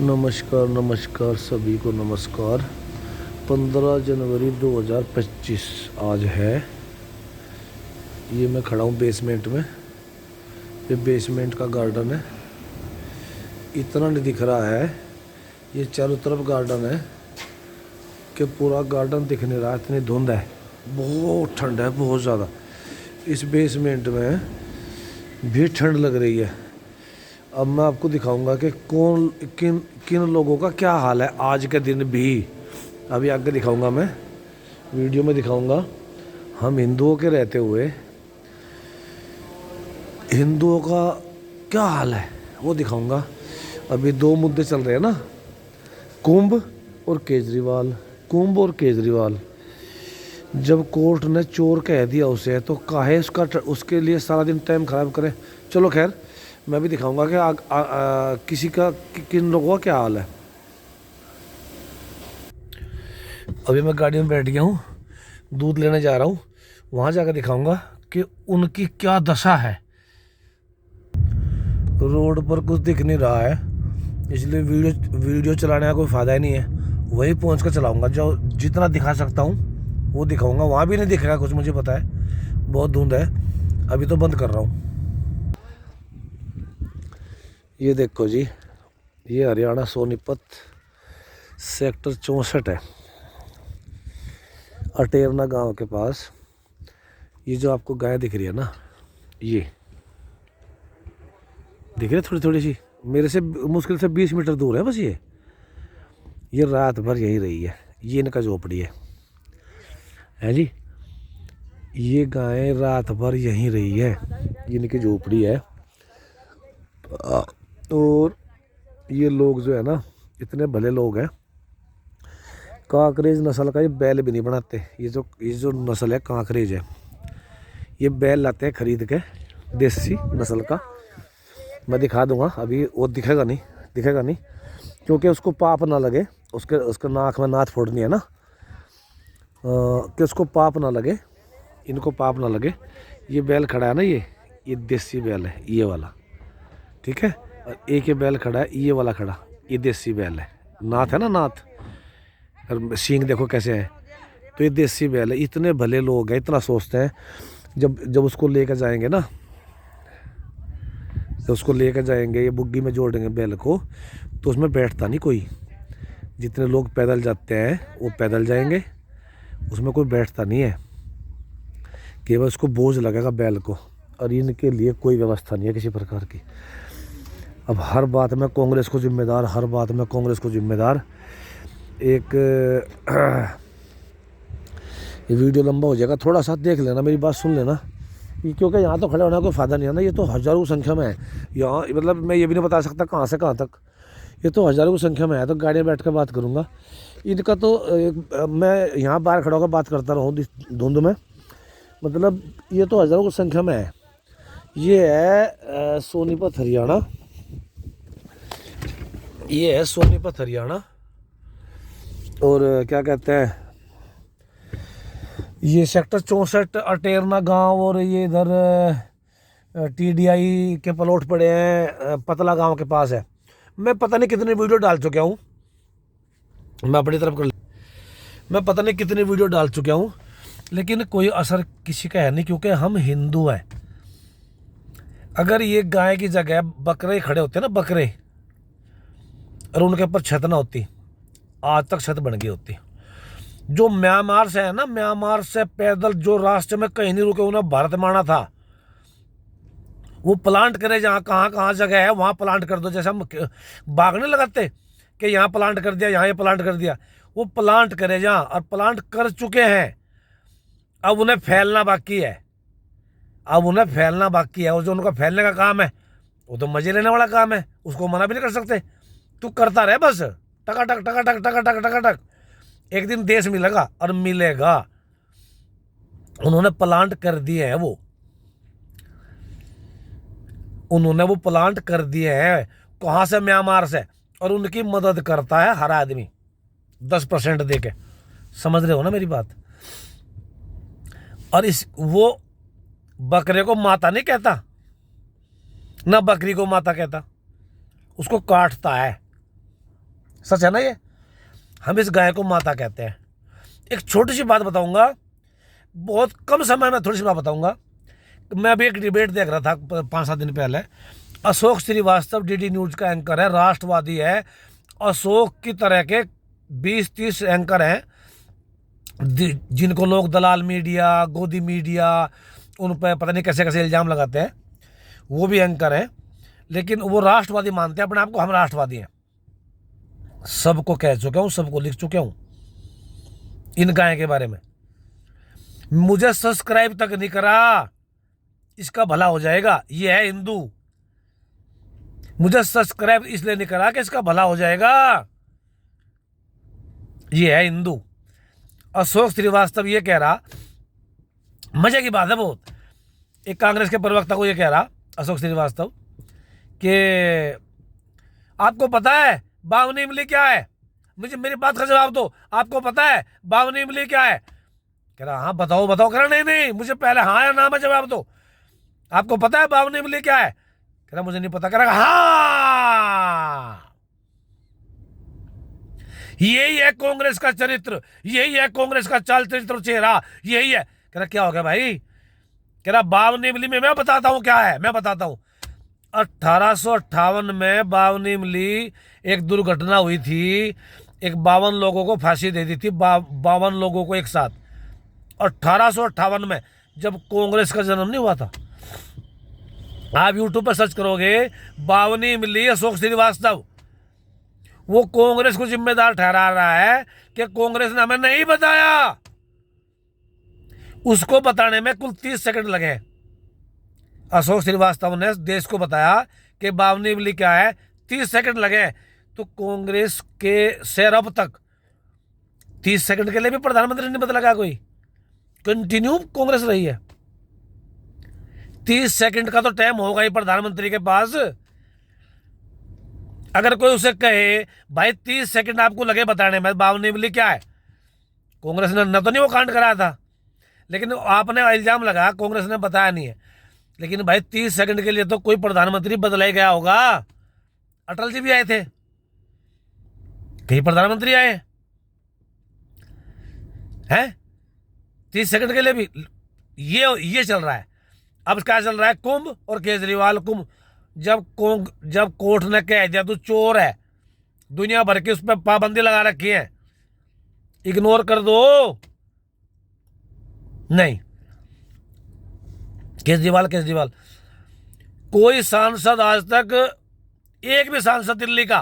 नमस्कार नमस्कार सभी को नमस्कार। 15 जनवरी 2025 आज है। ये मैं खड़ा हूँ बेसमेंट में। ये बेसमेंट का गार्डन है। इतना नहीं दिख रहा है, ये चारों तरफ गार्डन है कि पूरा गार्डन दिख नहीं रहा, इतनी धुंध है। बहुत ठंड है, बहुत ज़्यादा। इस बेसमेंट में भी ठंड लग रही है। अब मैं आपको दिखाऊंगा कि किन किन लोगों का क्या हाल है आज के दिन भी। अभी आगे दिखाऊंगा, मैं वीडियो में दिखाऊंगा। हम हिंदुओं के रहते हुए हिंदुओं का क्या हाल है वो दिखाऊंगा। अभी दो मुद्दे चल रहे हैं ना, कुंभ और केजरीवाल। कुंभ और केजरीवाल, जब कोर्ट ने चोर कह दिया उसे, तो काहे उसके लिए सारा दिन टाइम खराब करें। चलो खैर, मैं भी दिखाऊंगा कि किसी का किन लोगों का क्या हाल है। अभी मैं गाड़ी में बैठ गया हूँ, दूध लेने जा रहा हूँ। वहाँ जाकर दिखाऊंगा कि उनकी क्या दशा है। रोड पर कुछ दिख नहीं रहा है, इसलिए वीडियो चलाने का कोई फ़ायदा ही नहीं है। वहीं पहुँच कर चलाऊँगा, जो जितना दिखा सकता हूँ वो दिखाऊँगा। वहाँ भी नहीं दिखेगा कुछ, मुझे पता है, बहुत धुंध है। अभी तो बंद कर रहा हूँ। ये देखो जी, ये हरियाणा सोनीपत सेक्टर 64 है, अटेरना गांव के पास। ये जो आपको गाय दिख रही है ना, ये दिख रही है थोड़ी थोड़ी सी, मेरे से मुश्किल से 20 मीटर दूर है बस। ये रात भर यहीं रही है। ये इनका झोपड़ी है जी। ये गाय रात भर यहीं रही है, ये इनकी झोपड़ी है। और ये लोग जो है ना, इतने भले लोग हैं। कांकरेज नस्ल का ये बैल भी नहीं बनाते। ये जो नस्ल है कांकरेज है, ये बैल लाते हैं खरीद के, देसी नस्ल का। मैं दिखा दूंगा, अभी वो दिखेगा नहीं क्योंकि उसको पाप ना लगे। उसके नाक में नाथ फोड़नी है ना, कि उसको पाप ना लगे, इनको पाप ना लगे। ये बैल खड़ा है ना, ये देसी बैल है, ये वाला, ठीक है। और एक ये बैल खड़ा है, ये वाला खड़ा, ये देसी बैल है। नाथ है ना, नाथ, और सींग देखो कैसे है। तो ये देसी बैल है। इतने भले लोग हैं, इतना सोचते हैं। जब उसको लेकर जाएंगे ना, जब उसको लेकर जाएंगे, ये बुग्गी में जोड़ेंगे बैल को, तो उसमें बैठता नहीं कोई। जितने लोग पैदल जाते हैं वो पैदल जाएंगे, उसमें कोई बैठता नहीं है, केवल उसको बोझ लगेगा बैल को। और इनके लिए कोई व्यवस्था नहीं है किसी प्रकार की। अब हर बात में कांग्रेस को जिम्मेदार, हर बात में कांग्रेस को जिम्मेदार। एक ये वीडियो लंबा हो जाएगा, थोड़ा सा देख लेना, मेरी बात सुन लेना, क्योंकि यहाँ तो खड़े होने का कोई फ़ायदा नहीं है ना। ये तो हज़ारों की संख्या में है यहाँ, मतलब मैं ये भी नहीं बता सकता कहाँ से कहाँ तक। ये तो हज़ारों की संख्या में है, तो गाड़ी में बैठ कर बात करूँगा। इनका तो मैं यहाँ बाहर खड़ा होकर बात करता रहूँ धुंध में, मतलब ये तो हज़ारों की संख्या में है। ये है सोनीपत हरियाणा, ये है सोनीपत हरियाणा। और क्या कहते हैं, ये सेक्टर 64 अटेरना गांव। और ये इधर TDI के प्लॉट पड़े हैं, पतला गांव के पास है। मैं पता नहीं कितने वीडियो डाल चुका हूँ, मैं अपनी तरफ कर, मैं पता नहीं कितने वीडियो डाल चुका हूँ, लेकिन कोई असर किसी का है नहीं, क्योंकि हम हिंदू हैं। अगर ये गाय की जगह बकरे खड़े होते ना, बकरे, और उनके ऊपर छत ना होती, आज तक छत बन गई होती। जो म्यांमार से है ना, म्यांमार से पैदल जो रास्ते में कहीं नहीं रुके, उन्हें भारत में आना था। वो प्लांट करे, जहाँ कहाँ कहाँ जगह है वहाँ प्लांट कर दो। जैसे हम बाग नहीं लगाते कि यहाँ प्लांट कर दिया, यहाँ ये प्लांट कर दिया, वो प्लांट करे जहाँ, और प्लांट कर चुके हैं। अब उन्हें फैलना बाकी है, अब उन्हें फैलना बाकी है। और जो उनका फैलने का काम है वो तो मजे लेने वाला काम है, उसको मना भी नहीं कर सकते। तू करता रहे बस, टकाटक टकाटक टकाटक टकाटक। एक दिन देश मिलेगा, और मिलेगा। उन्होंने प्लांट कर दिए हैं, उन्होंने वो प्लांट कर दिए हैं। कहाँ से? म्यांमार से। और उनकी मदद करता है हर आदमी 10% दे के। समझ रहे हो ना मेरी बात? और वो बकरे को माता नहीं कहता, ना बकरी को माता कहता, उसको काटता है। सच है ना ये? हम इस गाय को माता कहते हैं। एक छोटी सी बात बताऊंगा, बहुत कम समय में थोड़ी सी बात बताऊंगा। मैं अभी एक डिबेट देख रहा था 5-7 दिन पहले। अशोक श्रीवास्तव डीडी न्यूज का एंकर है, राष्ट्रवादी है। अशोक की तरह के 20-30 एंकर हैं जिनको लोग दलाल मीडिया, गोदी मीडिया, उन पर पता नहीं कैसे कैसे इल्ज़ाम लगाते हैं। वो भी एंकर हैं, लेकिन वो राष्ट्रवादी मानते हैं अपने आप को। हम राष्ट्रवादी हैं। सबको कह चुका हूँ, सबको लिख चुका हूँ इन गाय के बारे में। मुझे सब्सक्राइब तक नहीं करा, इसका भला हो जाएगा। ये है हिंदू। मुझे सब्सक्राइब इसलिए नहीं करा कि इसका भला हो जाएगा। ये है हिंदू। अशोक श्रीवास्तव ये कह रहा, मजे की बात है बहुत, एक कांग्रेस के प्रवक्ता को ये कह रहा अशोक श्रीवास्तव कि आपको पता है बावनी इमली क्या है? मुझे मेरी बात का जवाब दो, आपको पता है बावनी इमली क्या है? कह रहा हाँ बताओ बताओ। कह रहा नहीं नहीं, मुझे पहले हाँ या ना में जवाब दो। आपको पता है बावनी इमली क्या है? कह रहा मुझे नहीं पता। कह रहा हाँ, यही है कांग्रेस का चरित्र, यही है कांग्रेस का चाल चरित्र, चेहरा यही है। कह रहा क्या हो गया भाई? कह रहा बावनी इमली में मैं बताता हूं क्या है, मैं बताता हूं। 1858 में बावनी इमली एक दुर्घटना हुई थी। एक 52 लोगों को फांसी दे दी थी, 52 लोगों को एक साथ। 1858 में, जब कांग्रेस का जन्म नहीं हुआ था। आप यूट्यूब पर सर्च करोगे बावनी इमली अशोक श्रीवास्तव, वो कांग्रेस को जिम्मेदार ठहरा रहा है कि कांग्रेस ने हमें नहीं बताया। उसको बताने में कुल 30 सेकंड लगे। अशोक श्रीवास्तव ने देश को बताया कि बावनी इमली क्या है, 30 सेकंड लगे। तो कांग्रेस के शेर अब तक 30 सेकंड के लिए भी प्रधानमंत्री नहीं बदला कोई। कंटिन्यू कांग्रेस रही है। 30 सेकंड का तो टाइम होगा ही प्रधानमंत्री के पास। अगर कोई उसे कहे भाई 30 सेकंड आपको लगे बताने में बावनी इमली क्या है, कांग्रेस ने न तो नहीं वो कांड कराया था, लेकिन आपने इल्जाम लगा कांग्रेस ने बताया नहीं है। लेकिन भाई 30 सेकंड के लिए तो कोई प्रधानमंत्री बदला ही गया होगा। अटल जी भी आए थे, कई प्रधानमंत्री आए हैं 30 सेकंड के लिए भी। ये चल रहा है। अब क्या चल रहा है? कुंभ और केजरीवाल। कुंभ जब कोर्ट ने कह दिया तू चोर है, दुनिया भर की उस पर पाबंदी लगा रखी है, इग्नोर कर दो। नहीं, केजरीवाल कोई सांसद आज तक, एक भी सांसद दिल्ली का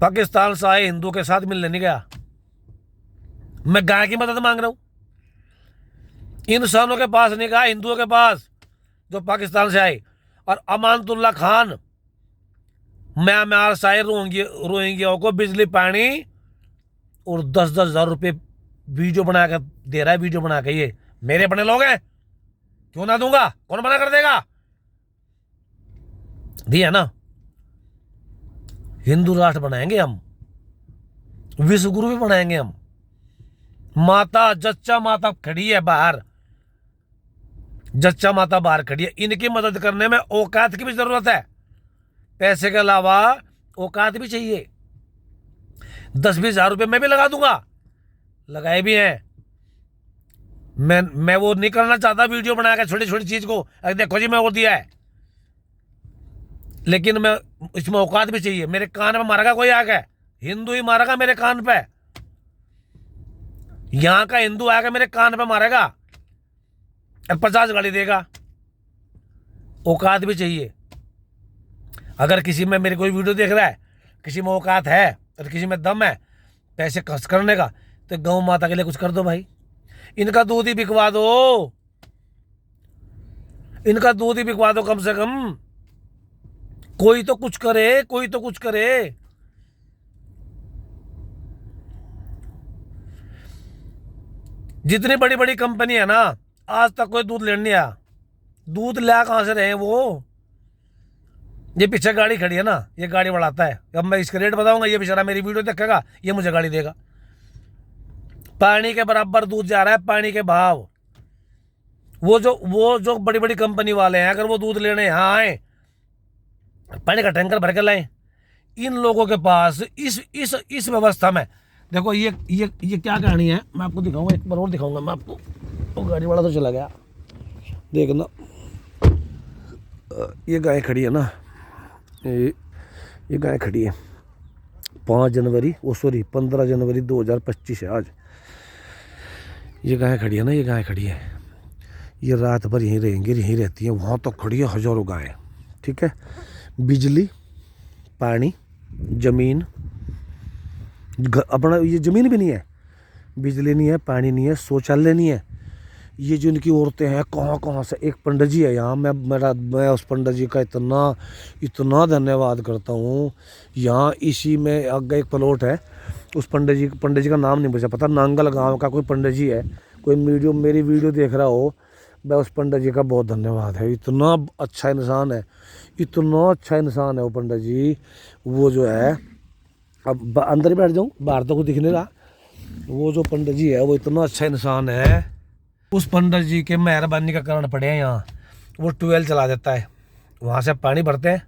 पाकिस्तान से आए हिंदू के साथ मिलने नहीं गया। मैं गाय की मदद मांग रहा हूं, इंसानों के पास नहीं गया, हिंदुओं के पास जो पाकिस्तान से आए। और अमानतुल्ला खान म्यांमार से आए रोहिंग्याओं को बिजली पानी और 10-10 हजार रुपये वीडियो बना कर दे रहा है। वीडियो बना के, ये मेरे अपने लोग हैं, क्यों ना दूंगा? कौन मना कर देगा? दिया ना। हिंदू राष्ट्र बनाएंगे हम, विश्व गुरु भी बनाएंगे हम। माता जच्चा माता खड़ी है बाहर, जच्चा माता बाहर खड़ी है। इनकी मदद करने में औकात की भी जरूरत है। पैसे के अलावा औकात भी चाहिए। 10-20 हजार रुपये मैं भी लगा दूंगा, लगाए भी हैं। मैं वो नहीं करना चाहता वीडियो बना के छोटी छोटी चीज को देखो जी मैं वो दिया है, लेकिन मैं इसमें औकात भी चाहिए। मेरे कान में मारेगा कोई आके, हिंदू ही मारेगा मेरे कान पे। यहां का हिंदू आके मेरे कान पे मारेगा और 50 गाली देगा। औकात भी चाहिए। अगर किसी में मेरी कोई वीडियो देख रहा है, किसी में औकात है और किसी में दम है पैसे खर्च करने का, तो गौ माता के लिए कुछ कर दो भाई। इनका दूध ही बिकवा दो, इनका दूध ही बिकवा दो कम से कम। कोई तो कुछ करे, कोई तो कुछ करे। जितनी बड़ी बड़ी कंपनी है ना, आज तक कोई दूध लेने नहीं आया। दूध लिया कहां से रहे वो? ये पीछे गाड़ी खड़ी है ना, ये गाड़ी बढ़ाता है। अब मैं इसका रेट बताऊंगा, ये बेचारा मेरी वीडियो देखेगा, ये मुझे गाड़ी देगा। पानी के बराबर दूध जा रहा है, पानी के भाव। वो जो बड़ी बड़ी कंपनी वाले हैं, अगर वो दूध लेने यहाँ आए, पानी का टैंकर भर के लाए, इन लोगों के पास इस व्यवस्था में देखो, ये क्या कहानी है, मैं आपको दिखाऊंगा, एक बार और दिखाऊंगा मैं आपको। वो गाड़ी वाला तो चला गया, देखना। ये गाय खड़ी है ना, ये गाय खड़ी है 5 जनवरी, ओ सॉरी 15 जनवरी 2025 है आज। ये गाय खड़ी है ना, ये गाय खड़ी है, ये रात भर यहीं रहेंगी, यहीं रहती है। वहाँ तो खड़ी है हज़ारों गायें, ठीक है। बिजली, पानी, ज़मीन, अपना ये ज़मीन भी नहीं है, बिजली नहीं है, पानी नहीं है, शौचालय नहीं है। ये जो इनकी औरतें हैं कहाँ कहाँ से, एक पंडित जी है यहाँ, मैं उस पंडित जी का इतना धन्यवाद करता हूँ। यहाँ इसी में आगे एक प्लॉट है, उस पंडित जी का नाम नहीं मुझे पता, नांगल गांव का कोई पंडित जी है। कोई मेरी वीडियो देख रहा हो, मैं उस पंडित जी का बहुत धन्यवाद है। इतना अच्छा इंसान है, इतना अच्छा इंसान है वो पंडित जी। वो जो है, अब अंदर ही बैठ जाऊँ, बाहर तो कुछ दिख नहीं रहा। वो जो पंडित जी है वो इतना अच्छा इंसान है। उस पंडित जी के मेहरबानी का कारण पड़े हैं यहाँ। वो ट्यूबवेल चला देता है, वहाँ से पानी भरते हैं,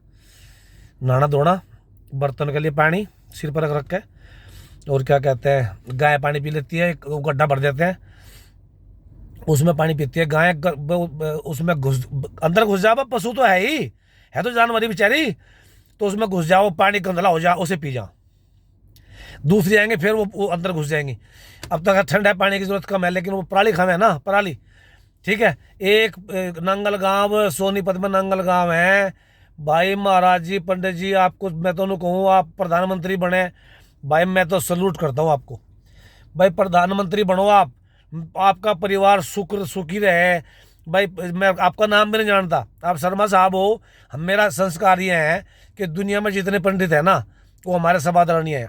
नहाना धोना, बर्तन के लिए पानी सिर पर रख के, और क्या कहते हैं, गाय पानी पी लेती है, वो गड्ढा भर देते हैं, उसमें पानी पीती है गाय। उसमें अंदर घुस जाओ, पशु तो है ही, है तो जानवर ही बेचारी, तो उसमें घुस जाओ, पानी गंदला हो जाओ, उसे पी जाओ। दूसरी आएंगे फिर वो अंदर घुस जाएंगी। अब तक ठंड है, पानी की जरूरत कम है, लेकिन वो पराली खावे है ना, पराली, ठीक है। एक नंगल गांव, सोनीपत में नंगल गांव है भाई। महाराज जी, पंडित जी, आपको मैं तो नहीं कहूँ आप प्रधानमंत्री बने भाई, मैं तो सल्यूट करता हूँ आपको भाई। प्रधानमंत्री बनो आप, आपका परिवार सुखी रहे भाई। मैं आपका नाम भी नहीं जानता, आप शर्मा साहब हो। हम, मेरा संस्कार ये है कि दुनिया में जितने पंडित हैं ना, वो हमारे सभादरणीय हैं,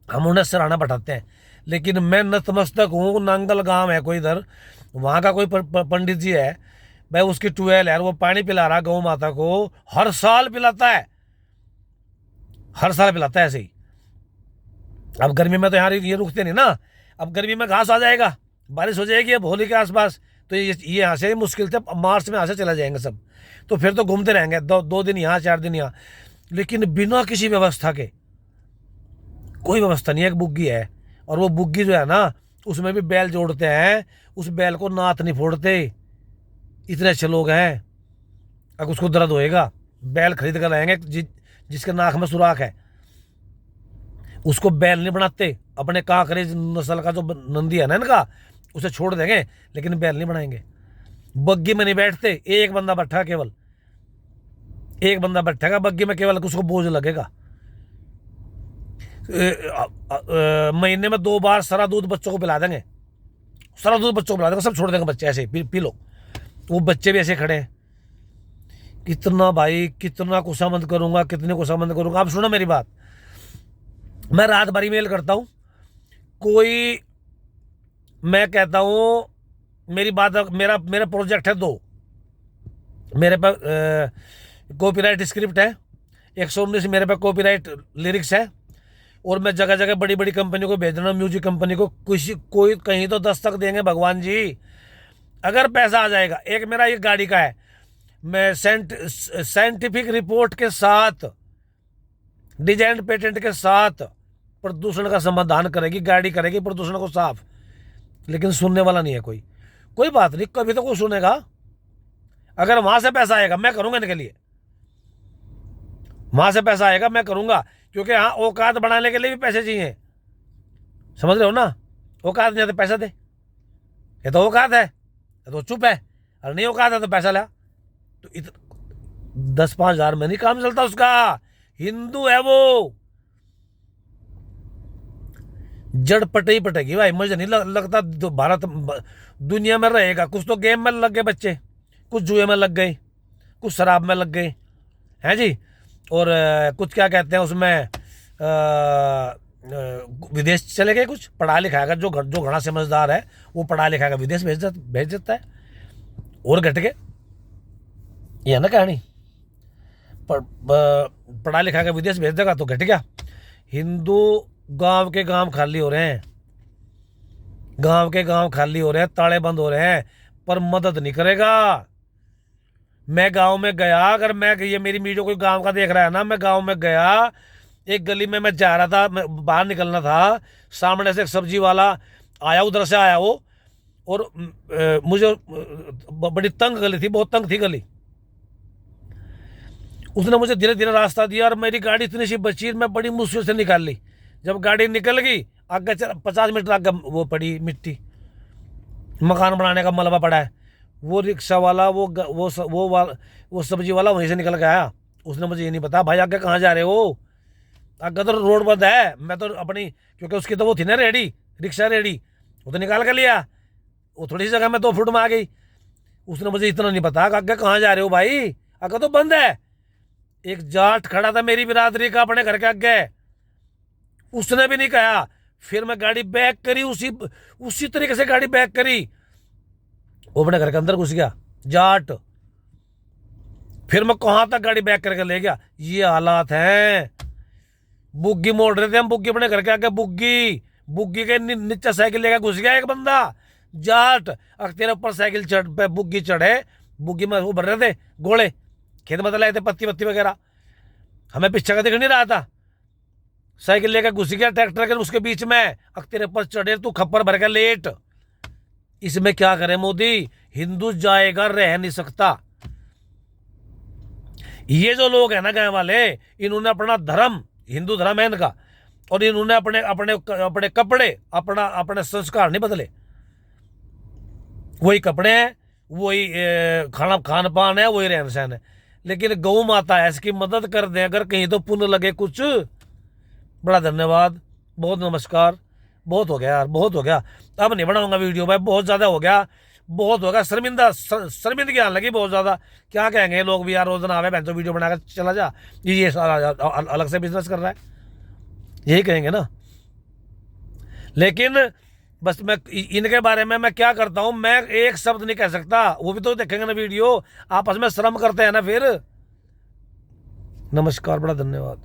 हम उन्हें सराहना बैठाते हैं। लेकिन मैं नतमस्तक हूँ, नांगल गांव है कोई इधर, वहाँ का कोई पंडित जी है भाई, उसकी ट्यूबवेल है, वो पानी पिला रहा गौ माता को, हर साल पिलाता है, हर साल पिलाता है ऐसे ही। अब गर्मी में तो यहाँ ये रुकते नहीं ना, अब गर्मी में घास आ जाएगा, बारिश हो जाएगी अब होली के आसपास, तो ये यहाँ से मुश्किल से मार्च में यहाँ से चला जाएंगे सब, तो फिर तो घूमते रहेंगे 2 दिन यहाँ 4 दिन यहाँ, लेकिन बिना किसी व्यवस्था के। कोई व्यवस्था नहीं है। एक बुग्गी है, और वो बुग्गी जो है ना, उसमें भी बैल जोड़ते हैं, उस बैल को नाथ नहीं फोड़ते, इतने अच्छे लोग हैं। अगर उसको दर्द होएगा, बैल खरीद कर लाएंगे, जिसके नाक में सुराख है, उसको बैल नहीं बनाते। अपने काकरे नस्ल का जो नंदी है ना इनका, उसे छोड़ देंगे, लेकिन बैल नहीं बनाएंगे। बग्गी में नहीं बैठते, एक बंदा बैठा, केवल एक बंदा बैठेगा बग्गी में, केवल उसको बोझ लगेगा। महीने में 2 बार सरा दूध बच्चों को पिला देंगे, सरा दूध बच्चों को पिला देंगे, सब छोड़ देंगे बच्चे ऐसे पी लो। वो बच्चे भी ऐसे खड़े हैं। कितना भाई, कितना खुशामद करूंगा, कितने खुशामद करूंगा। आप सुनो मेरी बात, मैं रात भर ईमेल करता हूं, कोई, मैं कहता हूं मेरी बात, मेरा प्रोजेक्ट है 2, मेरे पास कॉपीराइट स्क्रिप्ट है 119, मेरे पास कॉपीराइट लिरिक्स है, और मैं जगह जगह बड़ी बड़ी कंपनी को भेज रहा हूँ, म्यूजिक कंपनी को। कोई कहीं तो दस्तक देंगे भगवान जी, अगर पैसा आ जाएगा। एक मेरा ये गाड़ी का है, मैं साइंटिफिक रिपोर्ट के साथ, डिजाइन पेटेंट के साथ प्रदूषण का समाधान करेगी, गाड़ी करेगी प्रदूषण को साफ, लेकिन सुनने वाला नहीं है कोई बात नहीं, कभी तो कोई सुनेगा। अगर वहां से पैसा आएगा मैं करूंगा इनके लिए, वहां से पैसा आएगा मैं करूंगा, क्योंकि हाँ, औकात बढ़ाने के लिए भी पैसे चाहिए, समझ रहे हो ना। औकात नहीं है तो पैसा दे, ये तो औकात है तो चुप है, और नहीं औकात है तो पैसा ला। तो 10-5 हज़ार में नहीं काम चलता उसका। हिंदू है वो, जड़ पटे ही पटेगी भाई। मुझे नहीं लगता भारत दुनिया में रहेगा। कुछ तो गेम में लग गए बच्चे, कुछ जुए में लग गए, कुछ शराब में लग गए हैं जी, और कुछ क्या कहते हैं उसमें, विदेश चले गए। कुछ पढ़ा लिखा है, जो घना समझदार है वो पढ़ा लिखा है, विदेश भेज देता है, और घट के, ये है ना कहानी। पढ़ा लिखा के विदेश भेज देगा तो घट गया। हिंदू गांव के गांव खाली हो रहे हैं, गांव के गांव खाली हो रहे हैं, ताले बंद हो रहे हैं, पर मदद नहीं करेगा। मैं गांव में गया, अगर मैं, ये मेरी वीडियो कोई गांव का देख रहा है ना, मैं गांव में गया, एक गली में मैं जा रहा था, मैं बाहर निकलना था, सामने से एक सब्जी वाला आया, उधर से आया वो, और मुझे बड़ी तंग गली थी, बहुत तंग थी गली। उसने मुझे धीरे धीरे रास्ता दिया और मेरी गाड़ी इतनी सी बची, मैं बड़ी मुश्किल से निकाल ली। जब गाड़ी निकल गई, आगे 50 मीटर आगे वो पड़ी मिट्टी, मकान बनाने का मलबा पड़ा है। वो रिक्शा वाला, वो सब्जी वाला वहीं से निकल के आया। उसने मुझे ये नहीं पता, भाई आगे कहाँ जा रहे हो, आगे तो रोड बंद है। मैं तो अपनी, क्योंकि उसकी तो वो थी ना रेडी, रिक्शा रेडी, वो तो निकाल के लिया। वो थोड़ी सी जगह में 2 फुट में आ गई। उसने मुझे इतना नहीं पता कि आगे कहाँ जा रहे हो भाई, आगे तो बंद है। एक जाट खड़ा था मेरी बिरादरी का अपने घर के आगे, उसने भी नहीं कहा। फिर मैं गाड़ी बैक करी, उसी तरीके से गाड़ी बैक करी, वो अपने घर के अंदर घुस गया जाट। फिर मैं कहां तक गाड़ी बैक करके ले गया। ये हालात हैं। बुग्गी मोड़ रहे थे हम, बुग्गी अपने घर के आगे, बुग्गी के नीचे साइकिल लेकर घुस गया एक बंदा जाट। अब तेरे ऊपर साइकिल चढ़ पे बुग्गी चढ़े, बुग्गी में वो भर रहे थे घोड़े, खेत में लाए थे पत्ती पत्ती वगैरह, हमें पीछे का दिख नहीं रहा था। साइकिल लेकर घुस गया ट्रैक्टर के उसके बीच में, अब तेरे ऊपर चढ़े, तू खप्पर भर के लेट। इसमें क्या करे मोदी, हिंदू जाएगा, रह नहीं सकता। ये जो लोग हैं ना गांव वाले, इन्होंने अपना धर्म, हिंदू धर्म है इनका, और इन्होंने अपने अपने अपने कपड़े, अपने संस्कार नहीं बदले। वही कपड़े हैं, वही खान पान है, वही रहन सहन है। लेकिन गौ माता है, इसकी मदद कर दें अगर कहीं तो पुण्य लगे कुछ। बड़ा धन्यवाद, बहुत नमस्कार। बहुत हो गया यार, बहुत हो गया, अब नहीं बनाऊंगा वीडियो भाई, बहुत ज़्यादा हो गया, बहुत हो गया। शर्मिंदगी आने लगी बहुत ज़्यादा। क्या कहेंगे लोग भी यार, रोज ना आवे तो वीडियो बनाकर चला जा, ये सारा अलग से बिजनेस कर रहा है, यही कहेंगे ना। लेकिन बस मैं इनके बारे में मैं क्या करता हूं, मैं एक शब्द नहीं कह सकता। वो भी तो देखेंगे ना वीडियो, आपस में शर्म करते हैं ना फिर। नमस्कार, बड़ा धन्यवाद।